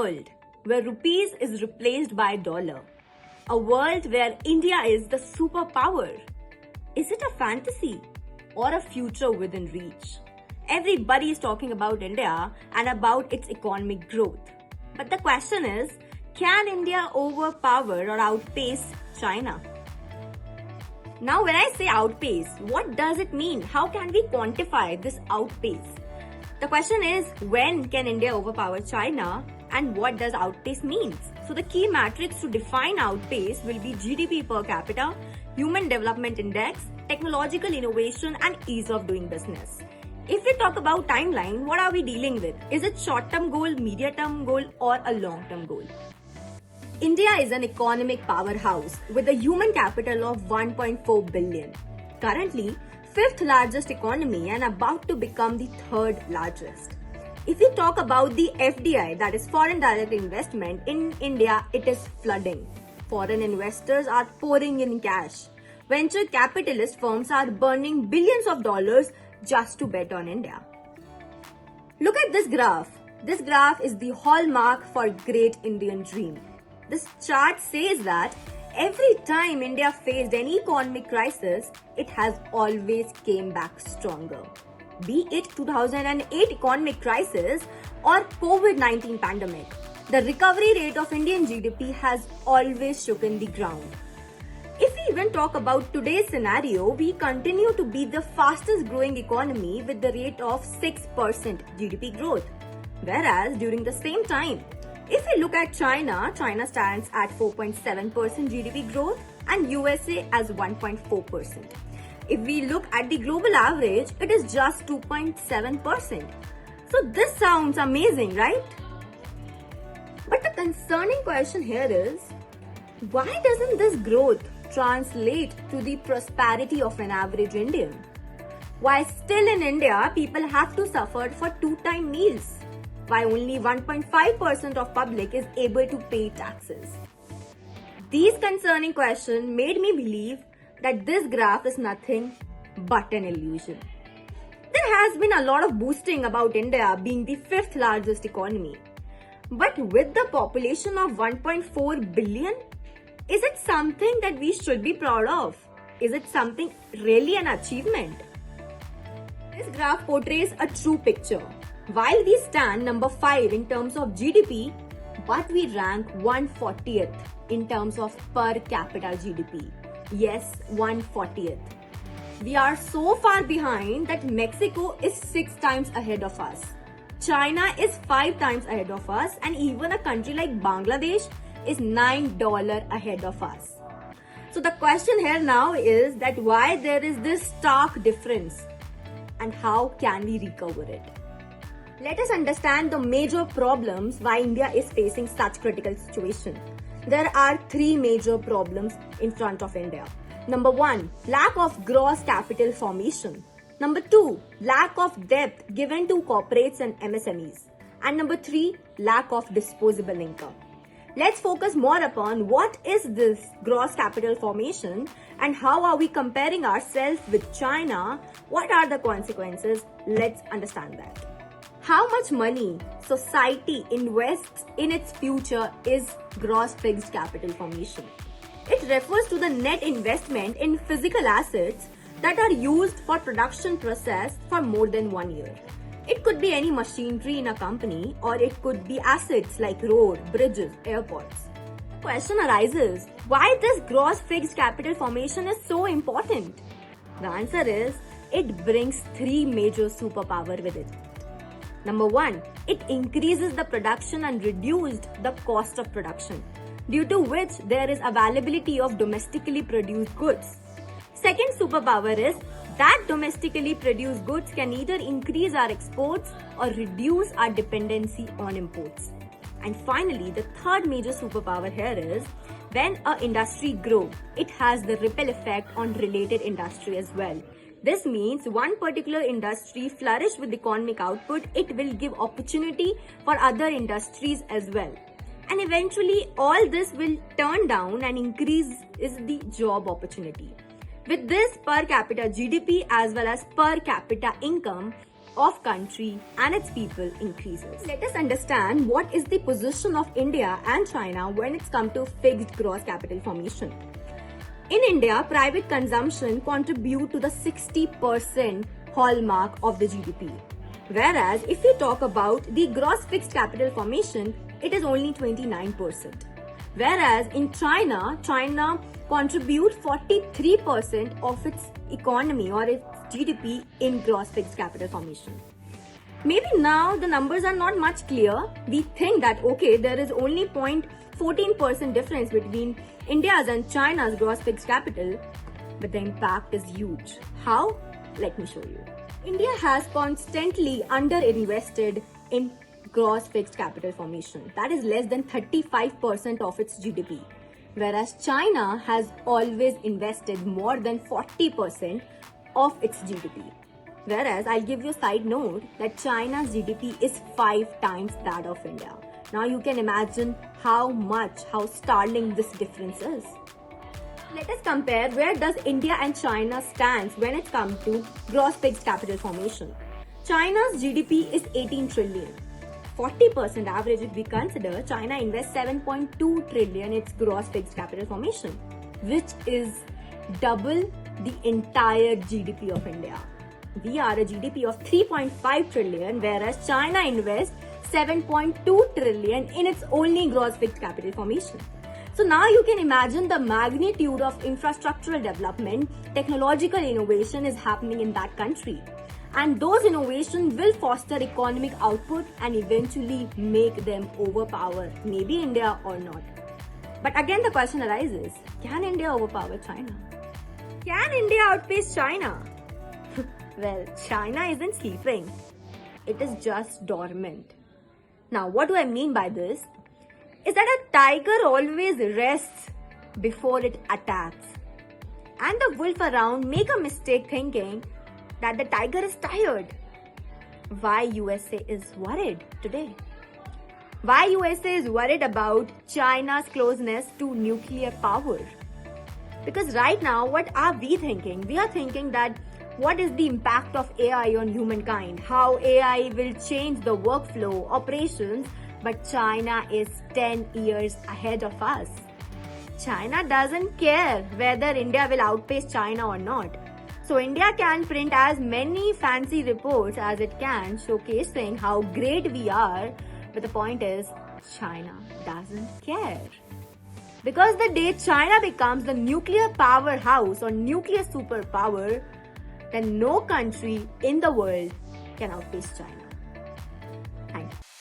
world where rupees is replaced by dollar. A world where India is the superpower. Is it a fantasy or a future within reach? Everybody is talking about India and about its economic growth. But the question is, can India overpower or outpace China? Now, when I say outpace, what does it mean? How can we quantify this outpace? The question is, when can India overpower China and what does outpace mean? So the key metrics to define outpace will be GDP per capita, Human Development Index, technological innovation and ease of doing business. If we talk about timeline, what are we dealing with? Is it short-term goal, medium-term goal or a long-term goal? India is an economic powerhouse with a human capital of 1.4 billion. Currently, fifth largest economy and about to become the third largest. If we talk about the FDI, that is foreign direct investment, in India, it is flooding. Foreign investors are pouring in cash. Venture capitalist firms are burning billions of dollars just to bet on India. Look at this graph. This graph is the hallmark for great Indian dream. This chart says that every time India faced any economic crisis, it has always came back stronger. Be it 2008 economic crisis or COVID-19 pandemic, the recovery rate of Indian GDP has always shaken the ground. If we even talk about today's scenario, we continue to be the fastest growing economy with the rate of 6% GDP growth. Whereas during the same time, if we look at China, China stands at 4.7% GDP growth and USA as 1.4%. If we look at the global average, it is just 2.7%. So this sounds amazing, right? But the concerning question here is, why doesn't this growth translate to the prosperity of an average Indian? Why still in India, people have to suffer for two-time meals? Why only 1.5% of public is able to pay taxes? These concerning questions made me believe that this graph is nothing but an illusion. There has been a lot of boosting about India being the fifth largest economy. But with the population of 1.4 billion, is it something that we should be proud of? Is it something really an achievement? This graph portrays a true picture. While we stand number 5 in terms of GDP, but we rank 140th in terms of per capita GDP. Yes, 140th. We are so far behind that Mexico is 6 times ahead of us. China is 5 times ahead of us, and even a country like Bangladesh is $9 ahead of us. So the question here now is that why there is this stark difference and how can we recover it? Let us understand the major problems why India is facing such critical situation. There are 3 major problems in front of India. Number 1, lack of gross capital formation. Number 2, lack of depth given to corporates and MSMEs. And number 3, lack of disposable income. Let's focus more upon what is this gross capital formation and how are we comparing ourselves with China. What are the consequences? Let's understand that. How much money society invests in its future is gross fixed capital formation. It refers to the net investment in physical assets that are used for production process for more than 1 year. It could be any machinery in a company or it could be assets like road, bridges, airports. The question arises, why this gross fixed capital formation is so important? The answer is, it brings 3 major superpowers with it. Number 1, it increases the production and reduced the cost of production, due to which there is availability of domestically produced goods. Second superpower is that domestically produced goods can either increase our exports or reduce our dependency on imports. And finally, the third major superpower here is when an industry grows, it has the ripple effect on related industry as well. This means one particular industry flourish with economic output, it will give opportunity for other industries as well. And eventually all this will turn down and increase is the job opportunity. With this per capita GDP as well as per capita income, of country and its people increases. Let us understand what is the position of India and China when it's come to fixed gross capital formation. In India, private consumption contribute to the 60% hallmark of the GDP. Whereas if we talk about the gross fixed capital formation, it is only 29%. Whereas in China contributes 43% of its economy or its GDP in gross fixed capital formation. Maybe now the numbers are not much clear. We think that okay, there is only 0.14% difference between India's and China's gross fixed capital, but the impact is huge. How? Let me show you. India has constantly underinvested in gross fixed capital formation. That is less than 35% of its GDP. Whereas China has always invested more than 40% of its GDP. Whereas I'll give you a side note that China's GDP is 5 times that of India. Now you can imagine how startling this difference is. Let us compare where does India and China stand when it comes to gross fixed capital formation. China's GDP is 18 trillion. 40% average if we consider, China invests 7.2 trillion its gross fixed capital formation, which is double the entire GDP of India. We are a GDP of 3.5 trillion, whereas China invests 7.2 trillion in its only gross fixed capital formation. So now you can imagine the magnitude of infrastructural development, technological innovation is happening in that country. And those innovations will foster economic output and eventually make them overpower maybe India or not. But again the question arises, can India overpower China? Can India outpace China? Well, China isn't sleeping. It is just dormant. Now, what do I mean by this? Is that a tiger always rests before it attacks. And the wolf around make a mistake thinking that the tiger is tired. Why USA is worried today? Why USA is worried about China's closeness to nuclear power? Because right now, what are we thinking? We are thinking that what is the impact of AI on humankind? How AI will change the workflow, operations, but China is 10 years ahead of us. China doesn't care whether India will outpace China or not. So India can print as many fancy reports as it can, showcasing how great we are. But the point is, China doesn't care. Because the day China becomes the nuclear powerhouse or nuclear superpower, then no country in the world can outpace China. Thank you.